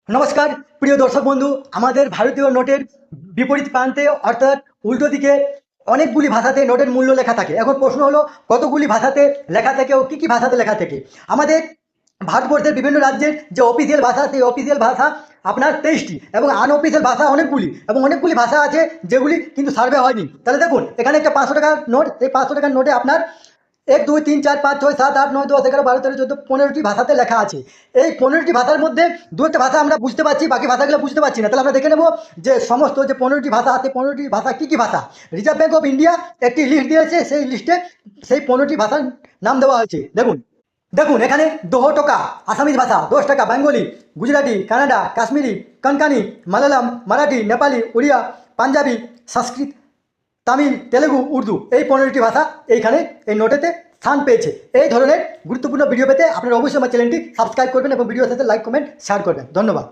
নমস্কার প্রিয় দর্শক বন্ধু। আমাদের ভারতীয় নোটের বিপরীত প্রান্তে অর্থাৎ উল্টো দিকে অনেকগুলি ভাষাতে নোটের মূল্য লেখা থাকে। এখন প্রশ্ন হলো কতগুলি ভাষাতে লেখা থাকে ও কী কী ভাষাতে লেখা থাকে। আমাদের ভারতবর্ষের বিভিন্ন রাজ্যের যে অফিসিয়াল ভাষা সেই অফিসিয়াল ভাষা আপনার 23টি এবং আনঅফিসিয়াল ভাষা অনেকগুলি এবং অনেকগুলি ভাষা আছে যেগুলি কিন্তু সার্ভে হয়নি। তাহলে দেখুন এখানে একটা 500 টাকার নোট, এই 500 টাকার নোটে আপনার 1 2 3 4 5 6 7 8 9 10 11 12 13 14 15টি ভাষাতে লেখা আছে। এই 15টি ভাষার মধ্যে দু একটা ভাষা আমরা বুঝতে পারছি, বাকি ভাষাগুলো বুঝতে পারছি না। তাহলে আমরা দেখে নেব যে সমস্ত যে 15টি ভাষা আছে 15টি ভাষা কী কী ভাষা। রিজার্ভ ব্যাঙ্ক অফ ইন্ডিয়া একটি লিস্ট দিয়েছে, সেই লিস্টে সেই 15টি ভাষার নাম দেওয়া হয়েছে। দেখুন দেখুন এখানে দোহ টোকা আসামিজ ভাষা, 10 টাকা বেঙ্গলি, গুজরাটি, কানাডা, কাশ্মীরি, কনকানি, মালায়ালাম, মারাঠি, নেপালি, উড়িয়া, পাঞ্জাবি, সংস্কৃত, তামিল, তেলেগু, উর্দু, এই 15টি ভাষা এইখানে এই নোটেতে স্থান পেয়েছে। এই ধরনের গুরুত্বপূর্ণ ভিডিও পেতে আপনারা অবশ্যই আমার চ্যানেলটি সাবস্ক্রাইব করবেন এবং ভিডিওর সাথে লাইক কমেন্ট শেয়ার করবেন। ধন্যবাদ।